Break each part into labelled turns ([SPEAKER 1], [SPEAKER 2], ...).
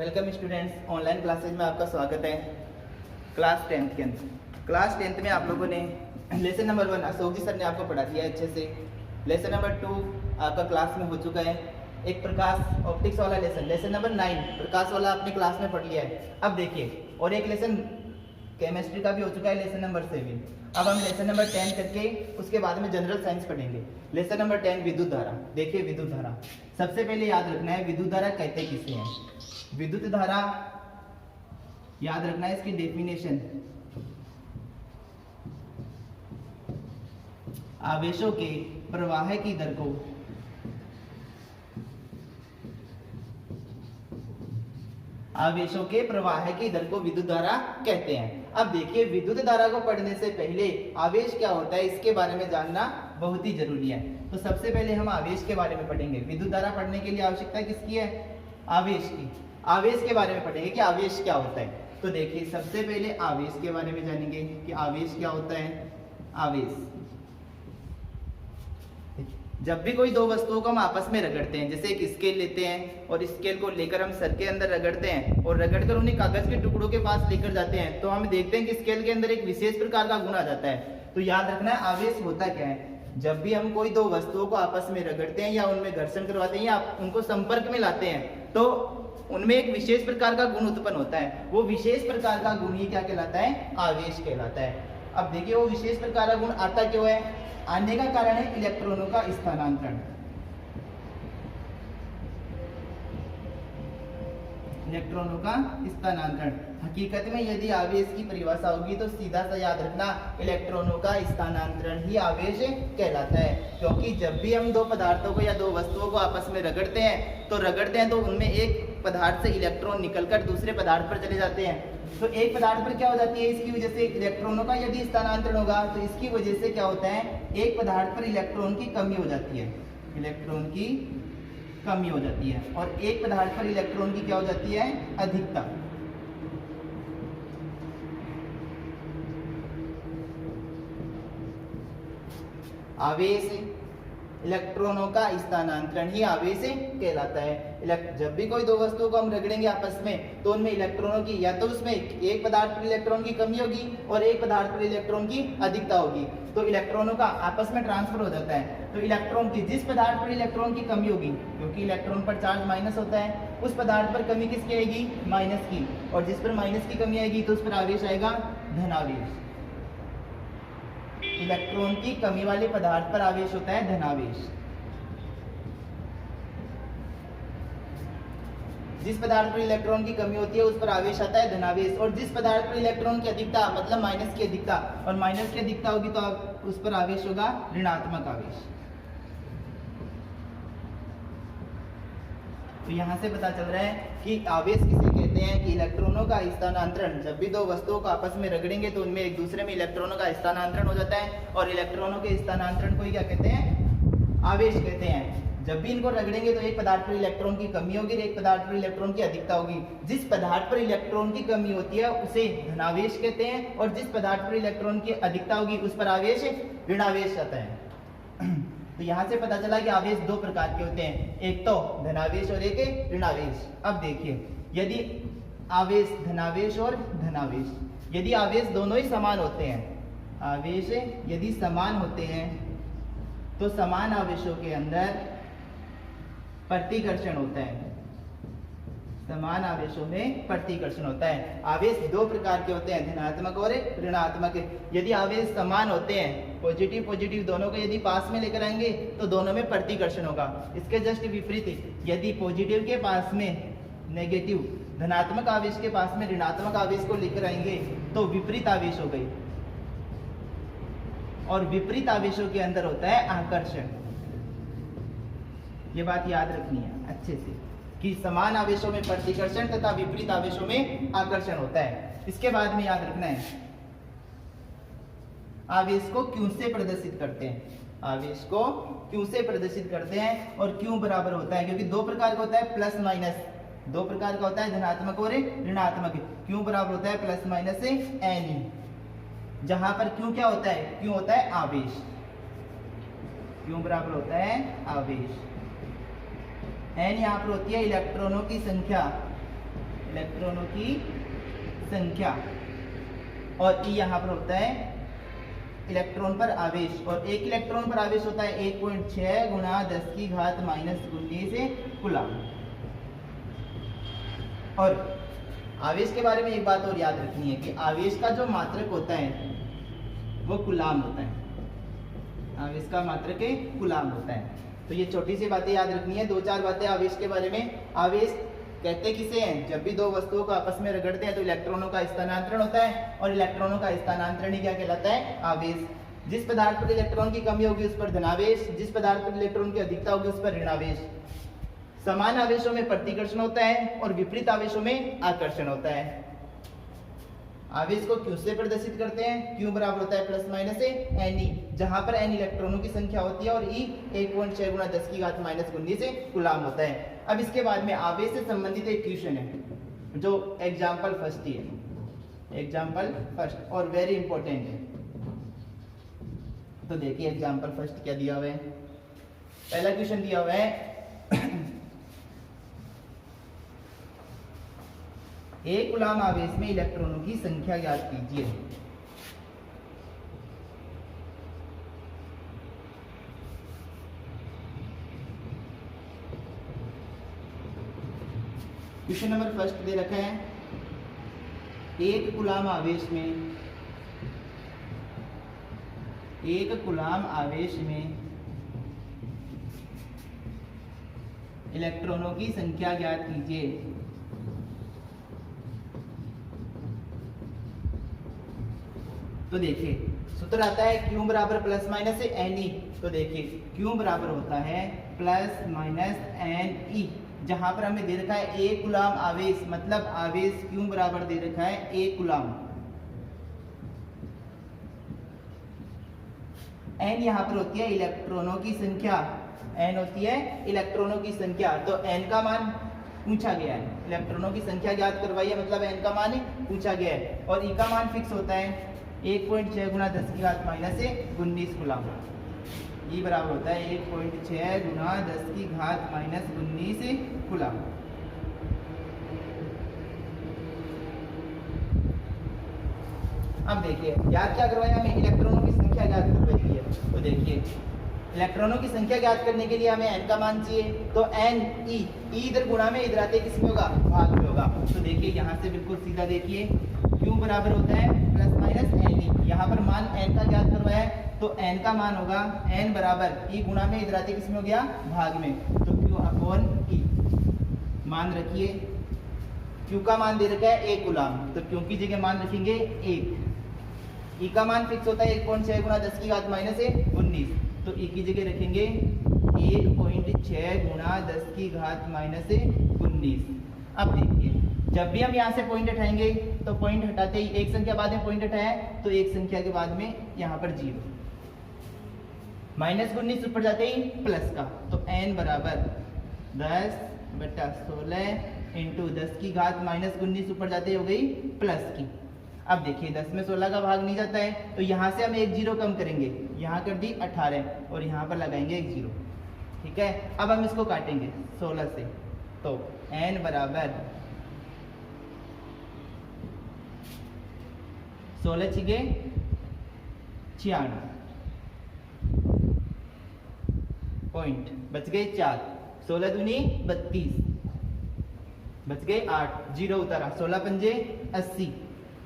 [SPEAKER 1] Welcome students, online classes में आपका स्वागत है। क्लास 10th के अंदर क्लास 10th में आप लोगों ने लेसन नंबर 1 अशोक जी सर ने आपको पढ़ा दिया है अच्छे से। लेसन नंबर 2 आपका क्लास में हो चुका है। एक प्रकाश ऑप्टिक्स वाला लेसन नंबर 9 प्रकाश वाला अपने क्लास में पढ़ लिया है। अब देखिए, और एक लेसन केमिस्ट्री का भी हो चुका है, लेसन नंबर 7। अब हम लेसन नंबर 10 करके उसके बाद में जनरल साइंस पढ़ेंगे। लेसन नंबर 10 विद्युत धारा। देखिए विद्युत धारा सबसे पहले याद रखना है, विद्युत धारा कहते किसे हैं। विद्युत धारा याद रखना है, इसकी डेफिनेशन आवेशों के प्रवाह की दर को आवेशों के प्रवाह की दर को विद्युत धारा कहते हैं। अब देखिए, विद्युत धारा को पढ़ने से पहले आवेश क्या होता है इसके बारे में जानना बहुत ही जरूरी है। तो सबसे पहले हम आवेश के बारे में पढ़ेंगे। विद्युत धारा पढ़ने के लिए आवश्यकता किसकी है? आवेश की। आवेश के बारे में पढ़ेंगे कि आवेश क्या होता है। तो देखिए, सबसे पहले आवेश के बारे में जानेंगे कि आवेश क्या होता है। आवेश जब भी कोई दो वस्तुओं को हम आपस में रगड़ते हैं, जैसे एक स्केल लेते हैं और स्केल को लेकर हम सर के अंदर रगड़ते हैं और रगड़कर उन्हें कागज के टुकड़ों के पास लेकर जाते हैं, तो हम देखते हैं कि स्केल के अंदर एक विशेष प्रकार का गुण आ जाता है। तो याद रखना है आवेश होता क्या है। जब भी हम कोई दो वस्तुओं को आपस में रगड़ते हैं या उनमें घर्षण करवाते हैं या उनको संपर्क में लाते हैं, तो उनमें एक विशेष प्रकार का गुण उत्पन्न होता है। वो विशेष प्रकार का गुण ही क्या कहलाता है? आवेश कहलाता है। अब देखिए, वो विशेष प्रकार का गुण आता क्यों है? आने का कारण है इलेक्ट्रॉनों का स्थानांतरण। इलेक्ट्रॉनों का स्थानांतरण। हकीकत में यदि आवेश की परिभाषा होगी तो सीधा सा याद रखना, इलेक्ट्रॉनों का स्थानांतरण ही आवेश कहलाता है। क्योंकि जब भी हम दो पदार्थों को या दो वस्तुओं को आपस में रगड़ते हैं तो उनमें एक पदार्थ से इलेक्ट्रॉन निकलकर दूसरे पदार्थ पर चले जाते हैं। तो एक पदार्थ पर क्या हो जाती है? इसकी वजह से इलेक्ट्रॉनों का यदि स्थानांतरण होगा तो इसकी वजह से क्या होता है? एक पदार्थ पर इलेक्ट्रॉन की कमी हो जाती है। इलेक्ट्रॉन की कमी हो जाती है और एक पदार्थ पर इलेक्ट्रॉन की क्या हो जाती है? अधिकता। आवेश इलेक्ट्रॉनों का स्थानांतरण ही आवेश कहलाता है। जब भी कोई दो वस्तुओं को हम रगड़ेंगे आपस में तो उनमें इलेक्ट्रॉनों की या तो उसमें एक पदार्थ पर इलेक्ट्रॉन की कमी होगी और एक पदार्थ पर इलेक्ट्रॉन की अधिकता होगी, तो इलेक्ट्रॉनों का आपस में ट्रांसफर हो जाता है। तो इलेक्ट्रॉन की जिस पदार्थ पर इलेक्ट्रॉन की कमी होगी, क्योंकि इलेक्ट्रॉन पर चार्ज माइनस होता है, उस पदार्थ पर कमी किसकी आएगी? माइनस की। और जिस पर माइनस की कमी आएगी तो उस पर आवेश आएगा धनावेश। इलेक्ट्रॉन की कमी वाले पदार्थ पर आवेश होता है धनावेश। जिस पदार्थ पर इलेक्ट्रॉन की कमी होती है उस पर आवेश आता है धनावेश। और जिस पदार्थ पर इलेक्ट्रॉन की अधिकता मतलब माइनस की अधिकता, और माइनस की अधिकता होगी तो उस पर आवेश होगा ऋणात्मक आवेश। तो यहाँ से पता चल रहा है कि आवेश किसे कहते हैं कि इलेक्ट्रॉनों का स्थानांतरण। जब भी दो वस्तुओं को आपस में रगड़ेंगे तो उनमें एक दूसरे में इलेक्ट्रॉनों का स्थानांतरण हो जाता है और इलेक्ट्रॉनों के स्थानांतरण को ही क्या कहते हैं? आवेश कहते हैं। जब भी इनको रगड़ेंगे तो एक पदार्थ पर इलेक्ट्रॉन की कमी होगी और एक पदार्थ पर इलेक्ट्रॉन की अधिकता होगी। जिस पदार्थ पर इलेक्ट्रॉन की कमी होती है उसे धनावेश कहते हैं और जिस पदार्थ पर इलेक्ट्रॉन की अधिकता होगी उस पर आवेश ऋणावेश आता है। तो यहाँ से पता चला कि आवेश दो प्रकार के होते हैं, एक तो धनावेश और एक ऋणावेश। अब देखिए, यदि आवेश धनावेश और धनावेश, यदि आवेश दोनों ही समान होते हैं, आवेश यदि समान होते हैं तो समान आवेशों के अंदर प्रतिकर्षण होता है। समान आवेशों में प्रतिकर्षण होता है। आवेश दो प्रकार के होते हैं, धनात्मक और ऋणात्मक। यदि आवेश समान होते हैं, पॉजिटिव पॉजिटिव दोनों को यदि पास में लेकर आएंगे तो दोनों में प्रतिकर्षण होगा। इसके जस्ट विपरीत, यदि पॉजिटिव के पास में नेगेटिव, धनात्मक आवेश के पास में ऋणात्मक आवेश को लेकर आएंगे तो विपरीत आवेश हो गई। और विपरीत आवेशों के अंदर होता है आकर्षण। ये बात याद रखनी है अच्छे से कि समान आवेशों में प्रतिकर्षण तथा विपरीत आवेशों में आकर्षण होता है। इसके बाद में याद रखना है आवेश को क्यों से प्रदर्शित करते हैं। आवेश को क्यों से प्रदर्शित करते हैं और क्यों बराबर होता है, क्योंकि दो प्रकार का होता है प्लस माइनस, दो प्रकार का होता है धनात्मक और ऋणात्मक। क्यों बराबर होता है प्लस माइनस से एन। जहां पर क्यों क्या होता है? क्यों होता है आवेश। क्यों बराबर होता है आवेश। एन यहाँ पर होती है इलेक्ट्रॉनों की संख्या इलेक्ट्रॉनों की संख्या, और ई यहाँ पर होता है इलेक्ट्रॉन पर आवेश, और एक इलेक्ट्रॉन पर आवेश होता है 1.6 गुणा 10 की घात -19 कूलम। और आवेश के बारे में एक बात और याद रखनी है कि आवेश का जो मात्रक होता है वो कूलम होता है। आवेश का मात्रक कूलम होता है। तो ये छोटी सी बातें याद रखनी है, 2-4 बातें आवेश के बारे में। आवेश कहते किसे हैं? जब भी दो वस्तुओं को आपस में रगड़ते हैं तो इलेक्ट्रॉनों का स्थानांतरण होता है, और इलेक्ट्रॉनों का स्थानांतरण ही क्या कहलाता है? आवेश। जिस पदार्थ पर इलेक्ट्रॉन की कमी होगी उस पर धनावेश, जिस पदार्थ पर इलेक्ट्रॉन की अधिकता होगी उस पर ऋणावेश। समान आवेशों में प्रतिकर्षण होता है और विपरीत आवेशों में आकर्षण होता है। आवेश को क्यू से प्रदर्शित करते हैं। क्यू बराबर होता है प्लस माइनस एन, जहां पर एन इलेक्ट्रॉनों की संख्या होती है और ई 1.6 गुणा 10 की घात -19 कूलम होता है। अब इसके बाद में आवेश से संबंधित एक क्वेश्चन है जो एग्जाम्पल फर्स्ट ही है, एग्जाम्पल फर्स्ट, और वेरी इंपॉर्टेंट है। तो देखिए एग्जाम्पल फर्स्ट क्या दिया हुआ है। पहला क्वेश्चन दिया हुआ है एक कूलम आवेश में इलेक्ट्रॉनों की संख्या ज्ञात कीजिए। क्वेश्चन नंबर फर्स्ट दे रखा है एक कूलम आवेश में इलेक्ट्रॉनों की संख्या ज्ञात कीजिए। तो देखिए सूत्र आता है Q बराबर प्लस माइनस एन ई। तो देखिए Q बराबर होता है प्लस माइनस एन ई, जहां पर हमें दे रखा है एक कूलम आवेश, मतलब आवेश Q बराबर दे रखा है एक कूलम। n यहाँ पर होती है इलेक्ट्रॉनों की संख्या, n होती है इलेक्ट्रॉनों की संख्या। तो n का मान पूछा गया है, इलेक्ट्रॉनों की संख्या ज्ञात करवाई है, मतलब n का मान पूछा गया है। और e का मान फिक्स होता है 1.6 गुणा 10 की घात -19 कूलम। ई बराबर होता है 1.6 गुणा 10 की घात -19 कूलम। अब देखिए याद क्या करवाया हमें? इलेक्ट्रॉनों की संख्या ज्ञात करवाई गई है। तो देखिए इलेक्ट्रॉनों की संख्या ज्ञात करने के लिए हमें n का मान चाहिए। तो n ई इधर गुणा में, इधर आते किस में होगा? भाग में होगा। तो देखिए यहाँ से बिल्कुल सीधा देखिए Q बराबर होता है प्लस माइनस एन ई। यहाँ पर मान n का ज्ञात करवाया है तो n का मान होगा n बराबर e गुणा में, इधर आते किस में हो गया? भाग में। तो Q अपॉन e मान रखिए। Q का मान दे रखा है 1 कूलम, तो Q की जगह मान रखेंगे 1। E का मान फिक्स होता है 1.6 गुणा 10 की घात -19, तो E की जगह रखेंगे 1.6 गुणा 10 की घात -19। अब देखिए जब भी हम यहाँ से पॉइंट हटाएंगे तो पॉइंट हटाते ही एक संख्या बाद में पॉइंट हटाया तो एक संख्या के बाद में यहाँ पर 0, -19 ऊपर जाते ही प्लस का। तो n बराबर 10/16 इंटू 10 की घात -19 ऊपर जाते ही हो गई प्लस की। अब देखिए 10 में 16 का भाग नहीं जाता है, तो यहाँ से हम एक 0 कम करेंगे, यहाँ कर दी 18 और यहाँ पर लगाएंगे एक 0। ठीक है, अब हम इसको काटेंगे 16 से। तो n बराबर 16 छिगे 96 पॉइंट, बच गए 4, 16 दूनी 32, बच गए 8, 0 उतारा, 16 पंजे 80,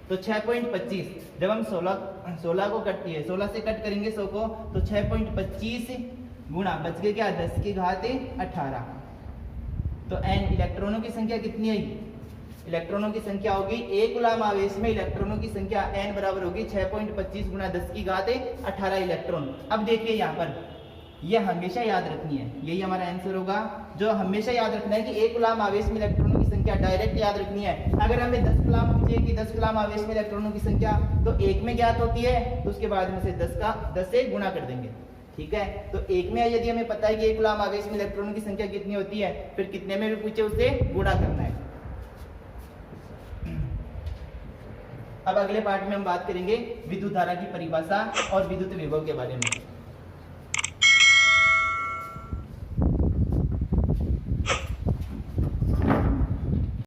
[SPEAKER 1] तो 6.25। जब हम 16 को कट किए, 16 से कट करेंगे 100 को, तो 6.25 गुणा बच गए क्या? 10 की घात 18। तो n इलेक्ट्रॉनों की संख्या कितनी आई? इलेक्ट्रॉनों की संख्या होगी एक कूलम आवेश में इलेक्ट्रॉनों की संख्या n बराबर होगी 6.25 गुणा 10 की घात 18 इलेक्ट्रॉन। अब देखिए यहाँ पर यह हमेशा याद रखनी है, यही हमारा आंसर होगा। जो हमेशा याद रखना है कि एक कूलम आवेश में इलेक्ट्रॉनों की संख्या डायरेक्ट याद रखनी है। अगर हमें 10 कूलम पूछे कि 10 कूलम आवेश में इलेक्ट्रॉनों की संख्या, तो एक में ज्ञात होती है, तो उसके बाद में से 10 से गुणा कर देंगे। ठीक है, तो एक में यदि हमें पता है कि एक कूलम आवेश में इलेक्ट्रॉनों की संख्या कितनी होती है, फिर कितने में भी पूछे उससे गुणा करना है। अब अगले पार्ट में हम बात करेंगे विद्युत धारा की परिभाषा और विद्युत विभव के बारे में।